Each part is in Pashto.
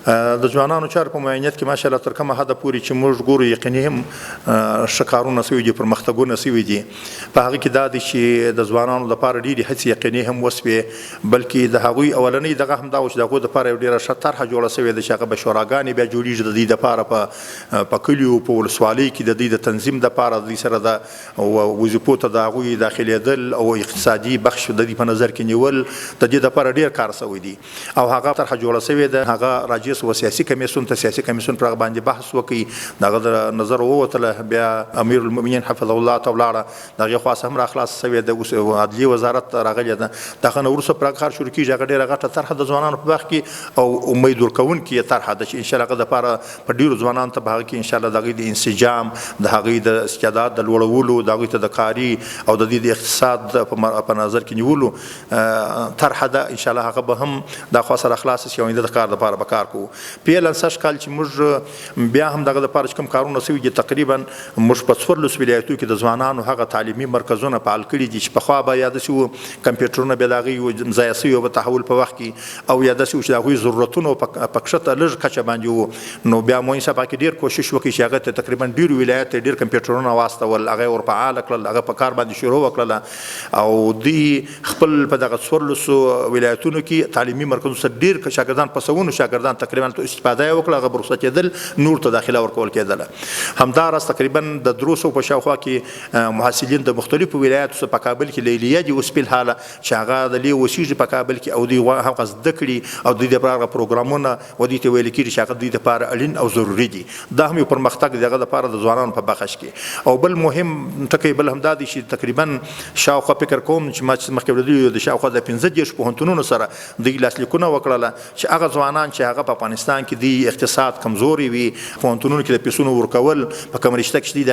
د ځوانانو چارو په معاینت کې ماشاءالله تر کومه حده پورې چې موږ ګورو یقیني هم ښه کارونه سوي دي، پرمختګونه سوي دي. په هغه کې دا دی چې د ځوانانو لپاره ډېرې هڅې یقیني هم وسوې، بلکې د هغوی اولنۍ دغه هم دا و چې د هغوی دپاره یو ډېره ښه طرحه جوړه سوې ده چې هغه به شوراګانې بیا جوړېږي د دوی دپاره په کلیو په ولسوالیو کې د دوی د تنظیم دپاره د دوی سره د وظیفو ته د هغوی داخلېدل او اقتصادي بخش د دوی په نظر کې نیول د دې دپاره ډېر کار سوی دی او هغه طرحه جوړه سوې ده. هغه راجع سوه سیاسي کمیسیون ته، سیاسي کمیسیون پر هغه باندې بحث وکړي، د هغه د نظر ووتله، بیا امیر المؤمنین حفظه الله ته ولاړه، د هغې خوا هم را خلاصه سوې ده، اوس عدلیې وزارت ته راغلې ده. د هغه نه وروسته پر هغه کار شروع کېږي. هغه ډېره غټه طرحه د ځوانانو په برخه کې او امید ورکوونکې طرحه ده چې انشاءالله هغه دپاره په ډېرو ځوانانو ته په هغه کې انشاءالله د هغوی د انسجام، د هغوی د استعداد د لوړولو، د هغوی ته د کاري او د دوی د اقتصاد په نظر کې نیولو طرحه ده. انشاءالله هغه به هم دا خوا سره خلاصه شي او آینده د کار دپاره به کار کوو. پیل سږ کال چې موږ بیا هم دغه دپاره چې کوم کارونه سوي دي، تقریبا موږ په 14 ولایتو کې د ځوانانو هغه تعلیمي مرکزونه فعال کړي دي چې پخوا به یا داسې وو کمپیوټرونه بیا د هغوی ضایع سوي وو په تحول په وخت کې، او یا داسې وو چې د هغوی ضرورتونه په کښته لږ کچه باندې وو. نو بیا معین صاحب هغې ډېر کوشش وکړي چې هغه ته تقریبا ډېرو ولایت ته ډېر کمپیوټرونه واستول، هغه یې ورفعاله کړل، هغه په کار باندې شروع وکړله او دوی خپل په دغه 14 ولایتونو کې تعلیمي مرکزونو سره ډېر شاګردان، په سوونو شاګردان تقریبا استفاده یې وکړه، هغه به رخصت کېدل، نور ته داخله ورکول کېدله. همداراز تقریبا د 300 په شاوخوا کې محصلین د مختلفو ولایاتو څخه په کابل کې لیلیه دي اوس فی الحال چې هغه د لیو اوسېږي په کابل کې او دوی هغه زده کړي او دوی دپاره هغه پروګرامونه و دوی ته ویل کېږي چې هغه دوی دپاره اړین او ضروري دي. دا هم یو پرمختګ دی هغه دپاره د ځوانانو په بخش کې. او بل مهم ټکی بل هم دا دی چې تقریبا شاوخوا فکر کوم چې ما مخکې ویلي د شاوخوا د 15 پوهنتونونو سره دوی لاسلیکونه وکړله چې هغه ځوانان چې هغه په افغانستان کې دی اقتصاد کمزوري وي، پوهنتونونو کې د پیسونو ورکول په کوم رشته کې چې دوی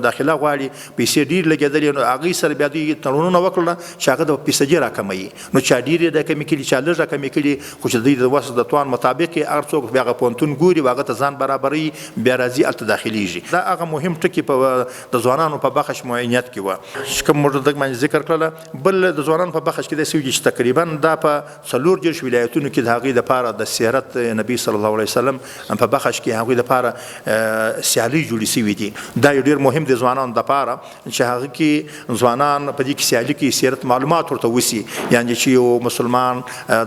داخله غواړي، پیسې ډېر لګېدلې، نو هغوی سره بیا دوی تړونونه وکړله چې هغه د فیصدي راکموي. نو چا ډېر یې راکمې کړي، چا لږ راکمې کړي، خو چې دوی د وس د توان مطابق یې هر څوک بیا هغه پوهنتون ګوري او هغه ته ځان برابروي، بیا راځي هلته داخلېږي. دا هغه مهم ټکي د ځوانانو په بخش معاینت کې وه چې کوم موږ دغه باندې ذکر کړله. بل د ځوانانو په بخش کې داسې وي چې تقریبا دا په 40 ولایتونو کې د هغوی دپاره د سیرت نبي صلی الله علیه وسلم په بخش کې هغوی دپاره سیالۍ جوړې سوي دي. دا یو ډېر مهم دی ځوانانو دپاره چې هغه کې ځوانان په دې کې سیالي کې سیرت معلومات ورته وسي، یعنې چې یو مسلمان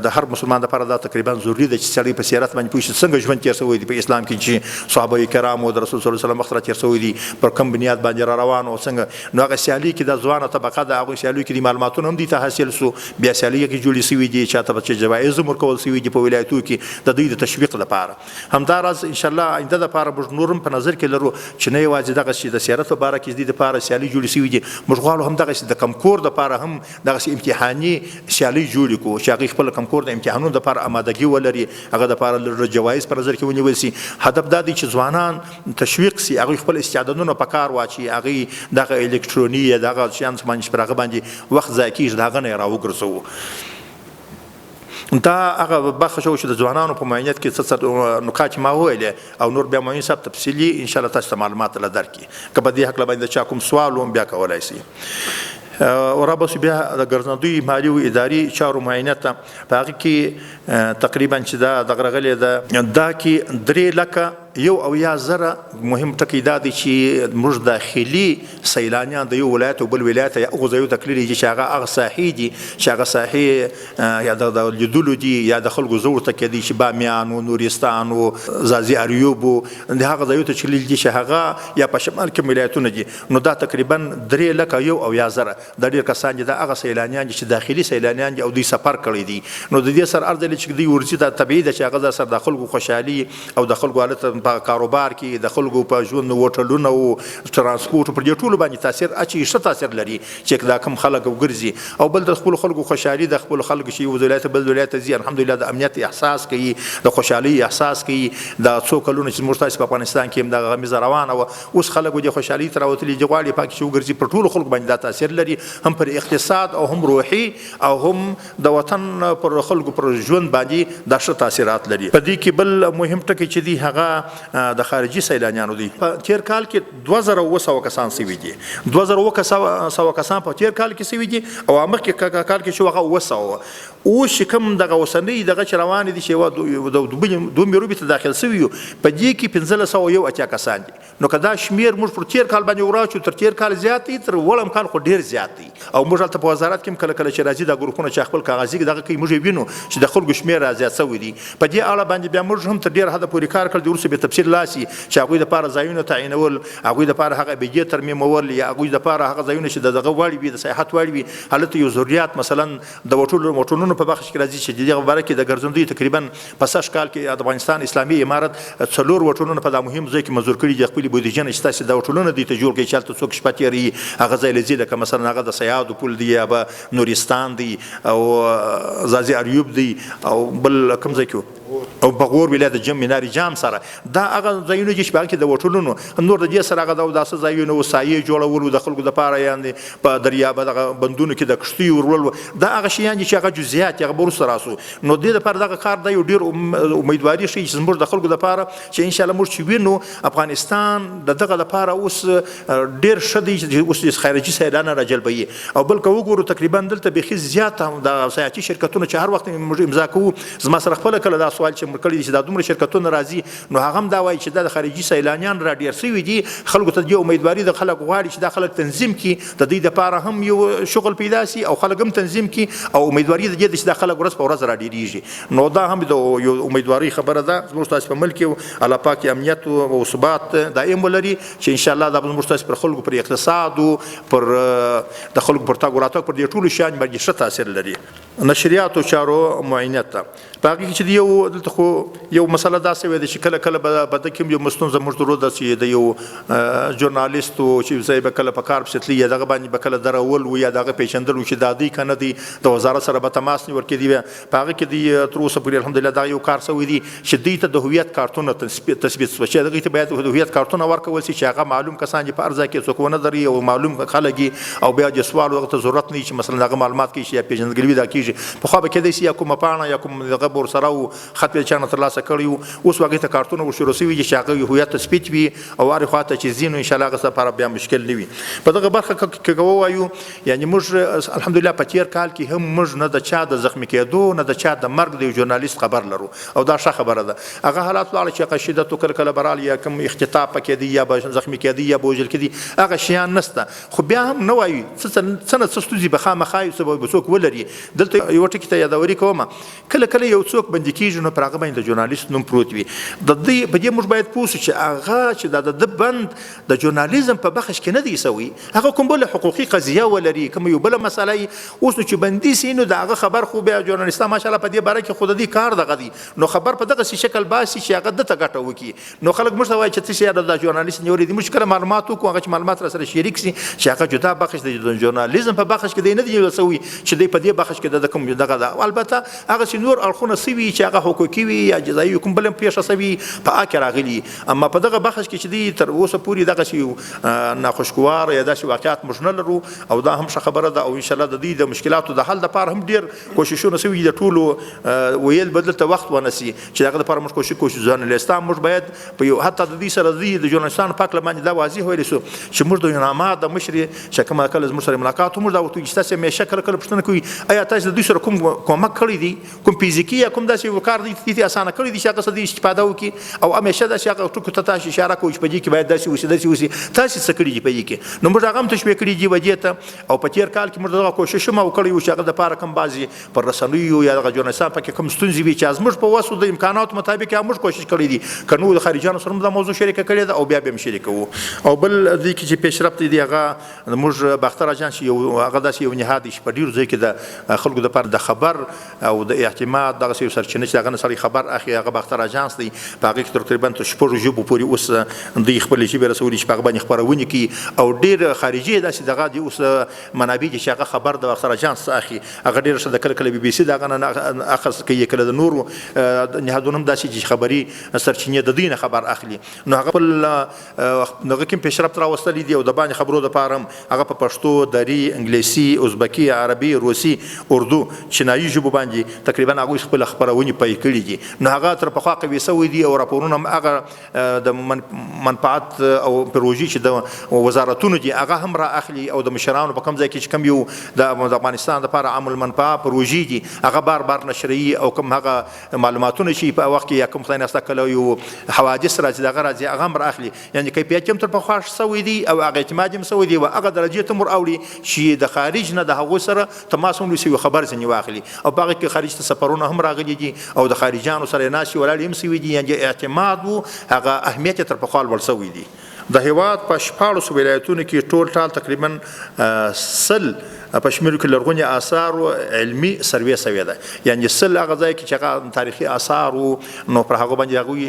د هر مسلمان دپاره دا تقریبا ضروري ده چې سړی په سیرت باندې پوه شي څنګه ژوند تېر سوی دی په اسلام کې، چې صحابه کرامو د رسول صلی الله علیه وسلم وخت را تېر سوی دي، پر کوم بنیاد باندې را روان او څنګه. نو هغه سیالي کې د ځوانه طبقه د هغوی سیالیو کې د معلوماتونه هم دوی ته حاصل سو، بیا سیالۍ کې جوړې سوي دي، چاته به چې جوایز هم ورکول سوي دي په ولایتو کې د دوی د تشویق لپاره. همداراز انشاءالله آینده دپاره موږ نور هم په نظر کې لرو چې نه یوازې دغسې د سیارت په باره کې د دې دپاره سیالۍ جوړې سوي دي، موږ غواړو هم دغسې د کمکور دپاره هم دغسې امتحاني سیالۍ جوړې کړو چې هغوی خپل کمکور د امتحانونو دپاره آمادګي ولري، هغه دپاره جوایز په نظر کې ونیول سي. هدف دا دی چې ځوانان تشویق سي، هغوی خپل استعدادونه په کار واچي، هغوی دغه الکتروني یا دغه شیان باندې چې پر هغه باندې وخت ضایع کېږي د هغه نه یې راوګرځوو. دا هغه برخه شو چې د ځوانانو په معاینت کې څه نکات ما وویلې او نور بیا معین صاحب تفصیلي انشاءالله تاسو ته معلومات له درکړي. که په دې هکله باندې چا کوم سوال هم بیا کولی سي. ورابطو بیا د ګرځندوی مالي او اداري چارو معاینت ته په هغه کې تقریبا چې دا دغه راغلې ده، دا کې 3 لکه 1,000 مهم ټکی دا دی چې موږ داخلي سیلانیان د یو ولایت او بل ولایت یا هغو ځایو ته تللي دي چې هغه ساحې دي چې هغه ساحې یا د لیدلو دي یا د خلکو زه ورته کېدی چې بامیان و نورستان و ځاځي اریوب و د هغه ځایو ته چې تللي دي چې هغه یا په شمال کې ولایتونه دي. نو دا تقریبا 3 لکه 1,000 دا ډېر کسان دي، دا هغه سیلانیان دي چې داخلي سیلانیان دي او دوی سفر کړی دي. نو د دې سره عرض دی چې دوی ورځي دا طبیعي ده چې هغه سره د خلکو خوشحالي او د خلکو حالت په کاروبار کې د خلکو په ژوند هوټلونه او ترانسپورټ پر دې ټولو باندې تاثیر اچي، ښه تاثیر لري چې دا کوم خلک وګرځي. او بل د خپلو خلکو خوشحالي، د خپلو خلکو چې یو ولایت بل ولایت ته ځي الحمدلله د امنیت احساس کوي، د خوشحالۍ احساس کوي. دا څو کلونه چې موږ تاسو په افغانستان کې هم دغه غمیزه روانه وه، اوس خلکو د خوشحالۍ ته راوتلي دي، غواړي پاکې چې وګرځي. پر ټولو خلکو باندې دا تاثیر لري، هم پر اقتصاد او هم روحي او هم د وطن پر خلکو پر ژوند باندې دا ښه تاثیرات لري. په دې کې بل مهم ټکی چې دی هغه د خارجي سیلانیانو دی. په تیر کال کې 2700 کسان سوي دي، 2700 کسان په تیر کال کې سوي دي او مخکې کال کې شو هغه 200. اوس چې کوم دغه اوسنۍ دغه چې روان دي چې د دومره روبي ته داخل سوي په دې کې 1501 کسان دي. نو که دا شمیر موږ پر تیر کال باندې وراچو تر تیر کال زیات دي، تر وړم کال خو ډیر زیات دي. او موږ هلته په وزارت کې کله کله چې راځي دا ګروپونه چې خپل کاغذي دغه کوي موږ وینو چې د خلکو شمیر زیات سوي دي. په دې اړه باندې بیا موږ هم تر ډیر حده پورې کار کړی، وروسته به تفصیل لاسي چې هغوی دپاره ځایونه تعینول، هغوی دپاره هغه بجې ترمیمول، یا هغوی دپاره هغه ځایونه چې دغه واړې وي د سیاحت واړې وي. هلته یو ضروریات مثلا د موټرونو په بخش کې راځي چې د دغه باره کې د ګرځندوی تقریبا په سږ کال کې د افغانستان اسلامي امارت 4 وټرونه په دا مهم ځای کې منظور کړي دي. خپلې بودیجه نه چې تاسې دا وټرونه دي ته جوړ کړئ چې هلته څوک شپه تېروي، هغه ځای له ځي لکه مثلا هغه د سیادو پل دی، یا به نورستان دی، او زازي اریوب دی، او بل کوم ځای کې او په غور ولایت د میناري جام سره دا هغه ځایونه چې په هغه کې د وټرونو نور د دې سره هغه داسې ځایونه وسایې جوړول د خلکو دپاره، یعنې په دریاب دغه بندونو کې د کښتیو ورول، دا هغه شیان دي چې هغه جزئیات هغه به وروسته راسو. نو دې دپاره دغه کار دا یو ډېر امیدواري ښیي چې زموږ د خلکو دپاره چې انشاءالله موږ چې وینو افغانستان د دغه دپاره اوس ډېر ښه دی چې اوس خارجي سیلانه راجلبوي. او بل که وګورو تقریبا دلته بیخي زیات د سیاحتي شرکتونه چې هر وخت موږ امضا کوو، زما سره خپله کله دا سوال چې کړی دي چې دا دومره شرکتونه راځي، نو هغه هم دا وایي چې دا د خارجي سیلانیان را ډېر سوي دي. خلکو ته دې امیدواري د خلک غواړي چې دا خلک تنظیم کړي، د دوی دپاره هم یو شغل پیدا سي او خلک هم تنظیم کړي، او امیدواري د دې ده چې دا خلک ورځ په ورځ را ډېرېږي. نو دا هم د یو امیدواري خبره ده. زموږ تاسې په ملک کې الله پاک امنیت او ثبات دائم ولري چې انشاءالله دا به زموږ تاسې پر خلکو پر اقتصاد او پر د خلکو پر تګ راتګ پر دې ټولو شیانو باندې ښه تاثیر لري. نشریاتو چارو معاینت ته په هغې کې چې یو دلته خو یو مسله داسې وی ده چې کله کله به په ده کې یو مستونزه موږ درلوده چې د یو ژورنالیست و چې ځای به کله په کار پسې تلي، یا دغه باندې به کله درول و، یا د هغه پېژندل و چې دا دی که نه دی، د وزارت سره به تماس نیول کېدی. په هغه کې دی تر اوسه پورې الحمدلله دا یو کار سوی دی چې دوی ته د هویت کارتونه تثبیت شوه، چې هغوی ته باید د هویت کارتونه ورکول شي چې هغه معلوم کسان چې په هر ځای کې څوک ونه دري او معلوم خلک او بیا د سوال هغه ته ضرورت نه وي چې مثلا هغه معلومات کېږي یا پېژندګلوي دا کېږي. پخوا به کېدی شي یا کومه پاڼه یا کوم دغه ورسره و خط به چا نه ترلاسه کړی و، اوس هغې ته کارتونه ورشروع شوي دي چې هغه هویت تثبیت وي او هرې خوا ته چې ځي نو انشاءالله هغه لپاره بیا مشکل نه وي. په دغه برخه کې که ووایو یعنې موږ الحمدلله په تېر کال کې هم موږ نه د چا د زخمي کېدو نه د چا د مرګ د یو ژورنالیست خبر لرو، او دا ښه خبره ده. هغه حالات لاړه چې هغه شدت کله کله به راغلی یا کوم اختطاف پکې دی یا به زخمي کېدی یا به وژل کېدي، هغه شیان نشته. خو بیا هم نه وایو څه نه څه ستونزې به خامخا یو څه به څوک ولري. دلته یو ټکي ته یادوري کومه، کله کله یو څوک بندي کېږي نو پر هغه باندې د ژورنالیست نوم پروت وي. د دې په دې موږ باید پوه شو چې هغه چې د ده بند د ژورنالیزم په بخش کې نه دی سوي، هغه کوم بله حقوقي قضیه ولري، کوم یو بله مسله وي. اوس نو چې بندي سي نو د هغه خبر خو بیا ژورنالیستان ماشاءالله په دې باره کې خو د دې کار دغه دی، نو خبر په دغسې شکل باسي چې هغه ده ته ګټه وکړي. نو خلک موږ ته وایي چې څه شی د ژورنالیست نیولي دي. موږ کله معلومات وکړو هغه چې معلومات را سره شریک سي چې هغه جدا بخش د ژورنالیزم په بخش کې دی نه دی سوي چې دی په دې بخش کې د کوم دغه ده. البته هغه چې نور اړخونه سوي چې هغه حقوقي وي یا جزایي کوم بل پیښه سوي په هغه کې راغلي، اما په دغه بخش کې چې دی تر اوسه پورې دغسې ناخوشګوار یا داسې واقعات موږ نه لرو، او دا هم ښه خبره ده. او انشاءالله د دوی د مشکلاتو د حل دپاره هم ډېر کوششونه سوي د ټولو ویل به دلته وخت ونه سي چې د هغه دپاره موږ کوشش کوو چې ژورنالیستان موږ باید په یو حتی د دوی سره د ژورنالیستانو په هکله باندې دا واضح ویلی سو چې موږ د یوناما د مشرې چې کومه کله زموږ سره ملاقات موږ دا ورته وایو چې تاسې همیشه کله کله پوښتنه کوي ایا تاسې د دوی سره کوم کومک کړی دی، کوم فزیکي یا کوم داسې یو کار دی اسانه کړی دی چې هغه څه دی استفاده وکړي، او همیشه داسې هغه ټکو ته تاسې اشاره کوو چې په دې کې باید داسې وشي داسې وشي، تاسې څه کړي دي په دې کې. نو موږ هغه هم تشبیه کړي دي وجې ته. او په تېر کال کې موږ دغه کوشش هم وکړی و چې هغه دپاره کوم بعضې پر رسنیو یا دغه ژورنالیستان پکې کوم ستونزې وي چې زموږ په وسو د امکاناتو مطابق موږ کوشش کړی دي، که نو د خارجیانو سره هم دا موضوع شریکه کړې ده او بیا به هم شریکوو. او بل دې کې چې پیشرفت دی هغه موږ باختر اجانس یو هغه داسې یو نهاد چې په ډېرو ځای کې د خلکو دپاره د خبر او د اعتماد دغسې یو سرچینه چې هغه نه سړی خبر اخلي هغه باختر اجانس دی. په هغې کې تقریبا تر 6 ژبو پورې اوس دوی خپلې ژبې رسولي چې په هغه باندې خپرونې کوي، او ډېر خارجي داسې دغه دي اوس منابع دي چې هغه خبر د باختر اجانس اخلي، هغه ډېره ښه ده. کله کله BBC د هغه نه اخذ کوي، کله د نورو نهادونو هم داسې چې خبري سرچینې د دوی نه خبر اخلي. نو هغه خپل دغه کې پیشرفت راوستلی دي او د باندې خبرو دپاره هم هغه په پښتو، دري، انګلیسي، ازبکي، عربي، روسي، اردو، چینایي ژبو باندې تقریبا هغوی خپل خبرونې پیل کړي دي نو هغه تر پخوا قوي سوي دي او راپورونه هم هغه د منفعت او پروژې چې د وزارتونو دي هغه هم را اخلي او د مشرانو په کوم ځای کې چې کوم یو د افغانستان لپاره عام المنفعه پروژې دي هغه بار بار نشري او کوم هغه معلوماتونه چې په وخت کې یا کوم خدای نسته کله یو حوادث راځي دغه راځي هغه هم را اخلي یعنې کیفیت هم تر پخوا سوي دي او هغه اعتماد هم سوي دي او هغه درجې ته مر اوړي چې د خارج نه د هغو سره تماس هم لوسي خبر ځنې واخلي او په هغه کې خارج ته سفرونه هم راغلي دي او د خارجانو سره ناستې ولاړې هم سوي دي یعنې اعتماد و هغه اهمیت یې تر پخوا لوړ سوی دي د هېواد په 14 ولایتونو کې ټول ټال تقریبا 100 په شمېرو کې لرغوني آثار علمي سروې سوې ده یعنې 100 هغه ځای کې چې هغه تاریخي آثار نو پر هغه باندې هغوی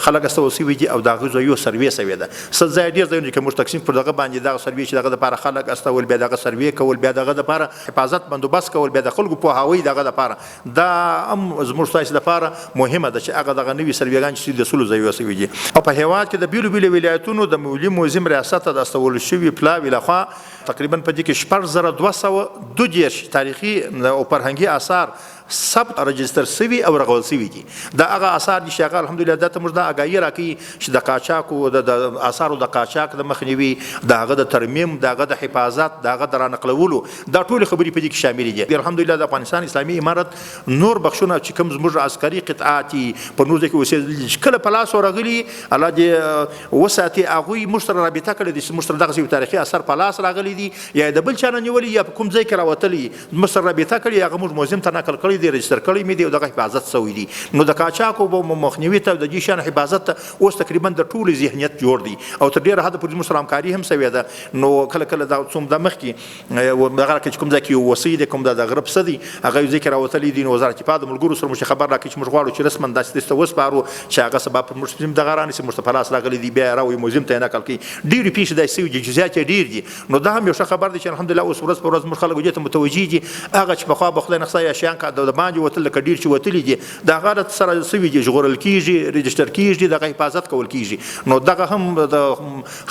خلک استول سوي دي او د هغوی ځایو سروې سوې ده 100 ځای ډېر ځایونه کې موږ تقسیم پر دغه باندې دغه سروې چې دغه دپاره خلک استول بیا دغه سروې کول بیا دغه دپاره حفاظت بندوبست کول بیا د خلکو پوهاوی دغه دپاره دا هم زموږ ستاسې دپاره مهمه ده چې هغه دغه نوي سروېګان چې د 100 ځایو سوي دي او په هېواد کې د بیلو بیلو ولایتونو د ملي موزیم ریاست ته د استول شوي پلاوي لخوا تقریبا په دې کې 4222 تاریخي او فرهنګي آثار ثبت رجستر سوي او رغول سوي دي دا هغه آثار دي چې هغه الحمدلله دا ته موږ دا اګاهي راکوي چې د قاچاق او د آثارو د قاچاق د مخنیوي د هغه د ترمیم د هغه د حفاظت د هغه د رانقلولو دا ټولې خبرې په دې کې شاملې دي الحمدلله د افغانستان اسلامي امارت نور بخښونه چې کوم زموږ عسکري قطعات په نور ځای کې اوسېدلي چې کله په لاس ورغلي الله دې وساتي هغوی موږ سره رابطه کړې دي چې موږ سره دغسې یو تاریخي اثر په لاس راغلی دي یا د بل چا نه نیولي یا په کوم ځای کې راوتلي موږ سره رابطه کړې هغه موږ موزیم ته نقل کړی دی رجستر کړی مې دی او دغه حفاظت سوی دي نو د قاچاقو مخنیوي ته د دې شان حفاظت ته اوس تقریبا د ټولو ذهنیت جوړ دی او تر ډېره حده پورې زموږ سره همکاري هم سوې ده نو کله کله دا څومره مخکې دغه کې چې کوم ځای کې یو وصي دی کوم د غرب څه دي هغه یو ځای کې راوتلي دي نو وزارت دفاع د ملګرو سره موږ خبر راکړي چې موږ غواړو چې رسما داسې داسې ته وسپارو چې هغه سبا په موږ دغه رانیسي موږ ته په لاس راغلي دي بیا یې راوړي موزیم ته یې نقل کړي ډېرې پیښې داسې سوي دي جزیات یې ډېر دي نو دا هم یو ښه خبر دی چې الحمدلله اوس ورځ په ورځ موږ خلک دې ته متوجه دي هغه چې پخوا به خدای نخسا یا شیان د باندې وتل لکه ډېر چې وتلي دي د هغه سره سوي دي ژغورل کېږي رجسټر کېږي دغه حفاظت کول کېږي نو دغه هم د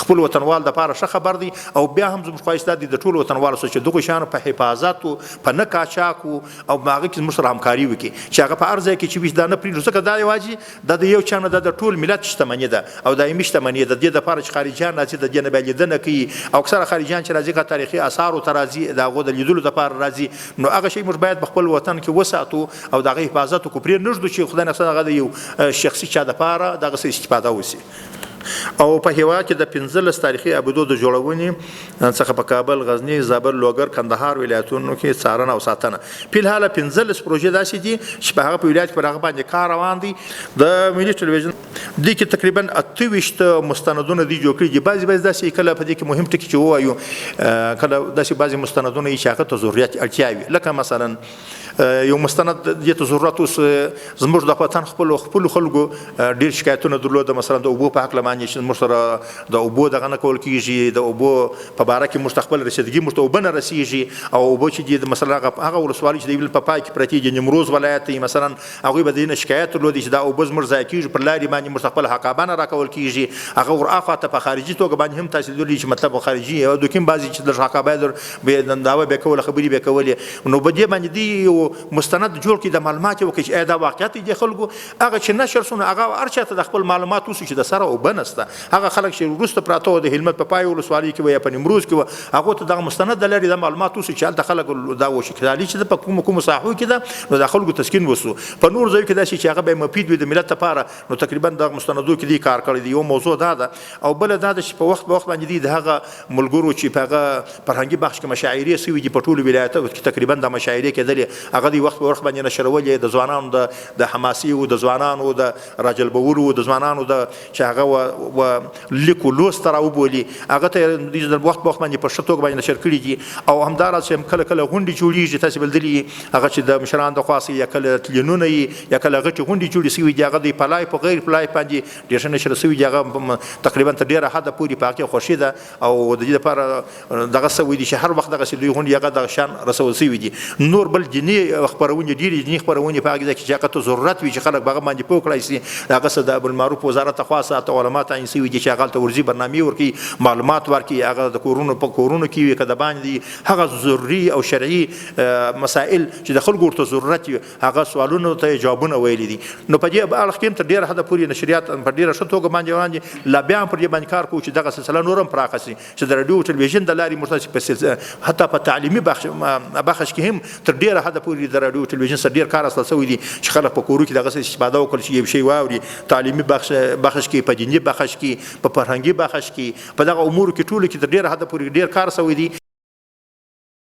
خپل وطنوال دپاره ښه خبر دی او بیا هم زموږ خواهش دا دی د ټولو وطنوالو سره چې دغو شیانو په حفاظتو په نه قاچاقو او په هغه کې زموږ سره همکاري وکړي چې هغه په هر ځای کې چې وي دا نه پرېږدو ځکه دا یوازې دا د یو چا نه دا د ټول ملت شتمني ده او دایمي شتمني ده د دې دپاره چې خارجیان راځي د دې نه بیا لیدنه کوي او اکثره خارجیان چې راځي که تاریخي آثارو ته راځي د هغو د لیدلو دپاره راځي نو هغه شی موږ باید په خپل وطن کې وساتو او د هغې حفاظت وکړو پرې نه ږدو چې خدای نخسا هغه د یو شخصي چا دپاره دغسې استفاده وشي او په هېواد کې د 15 تاریخي ابدو د جوړونې څخه په کابل غزني زابل لوګر کندهار ولایتونو کې څارنه او ساتنه فلحال 15 پروژې داسې دي چې په هغه په ولایت پر هغه باندې کار روان دي د ملي ټلویزیون دې کې تقریبا 28 مستندونه دي جوړ کړي دي بعضې داسې کله په دې کې مهم ټکي چې ووایو کله داسې بعضې مستندونه یي چې هغه ته ضرورت اړتیا وي لکه مثلا یو مستند دې ته ضرورت اوس زموږ د وطن خپلو خلکو ډېر شکایتونه درلوده مثلا د اوبو په هکله باندې چې موږ سره د اوبو دغه نه کول کېږي د اوبو په باره کې موږ ته خپل رسیدګي موږ ته اوبه نه رسېږي او اوبه چې دي مثلا هغه ولسوالۍ چې د ایبل په پای کې پرتې دي نیمروز ولایت دی مثلا هغوی به د دې نه شکایت درلودې چې دا اوبه زموږ ضایع کېږي پر لارې باندې موږ ته خپل حقابه نه راکول کېږي هغه ورهاخوا ته په خارجي توګه باندې هم تاسې لیدلي چې مطلب خارجي او دوکیم بعضې چې د حقابه دعوه بیا کوله خبرې بیا کولې نو په دې باندې دي یو مستند جوړ کړي د معلومات یې وکړي چې دا واقعیت دی خلکو هغه چې نشر سونه هغه هر چا ته د خپل معلومات اوسي چې د سره اوبه نسته هغه خلک چې وروسته پراته وو د هلمند په پای ولسوالۍ کې وو یا په نیمروز کې وو هغو ته دغه مستند لري د معلومات اوسي چې هلته خلک دا وشي کدالي چې په کومو ساحو کې ده نو د خلکو تسکین وسو په نور ځایو کې داسې چې هغه به مفید وي د ملت لپاره نو تقریبا دغه مستندو کې دي کار کړی دی یو موضوع دا ده او بله دا ده چې په وخت باندې دي د هغه ملګرو چې په هغه فرهنګي بخش کې مشاعرې سوي دي په ټولو ولایتونو کې تقریبا د مشاعرې کېدلې هغه د وخت په وخت باندې نشرولې د ځوانانو د حماسي او د ځوانانو د راجلبولو د ځوانانو د چې هغه لیکو لوست راوبولي هغه ته د وخت په وخت باندې په ښه توګه باندې نشر کړي دي او همداراز چې کله کله غونډې جوړېږي تاسې بلدلي هغه چې د مشرانو د خوا یا کله تلینونه یا کله غټې غونډې جوړې سوي دي هغه د پلای په غیر پلای باندې ډېر ښه نشر شوي دي، هغه تقریبا تر ډېره حده پورې په هغه کې خوښي ده او د دې لپاره دغه شوي دي چې هر وخت دغسې لوی غونډې هغه دغه شان رسول شوي دي. نور بل دیني خپرونې ډېرې دیني خپرونې په هغه ځای کې چې هغه ته ضرورت وي چې خلک به هغه باندې پوه کړی شي، د هغه څه د بالمعروف وزارت لخوا څه علما تعین شوي دي چې هغه هلته ورځي برنامې ورکوي، معلومات ورکوي، هغه د کورونو په کورونو کې وي که د باندې هغه ضروري او شرعي مسائل چې د خلکو ورته ضرورت وي هغه سوالونو ته جوابونه ویلي دي. نو په دې اړخ کې هم تر ډېره حده پورې نشریات په ډېره ښه توګه باندې وړاندې لا بیا هم پر دې باندې کار کوو چې دغه سلسله نور هم پراخه شي، چې د راډیو ټلویزیون د لارې موږ حتی په تعلیمي بخش کې هم تر ډېره حده پورې د راډیو ټلویزیون سره ډېر کار اصل شوی دي چې خلک په کورو کې دغسې استفاده وکړي چې یو شی واوري، تعلیمي بخش کې، په دیني بخش کې، په فرهنګي بخش کې، په دغه امورو کې ټولو کې تر ډېره حده پورې ډېر کار شوی دي.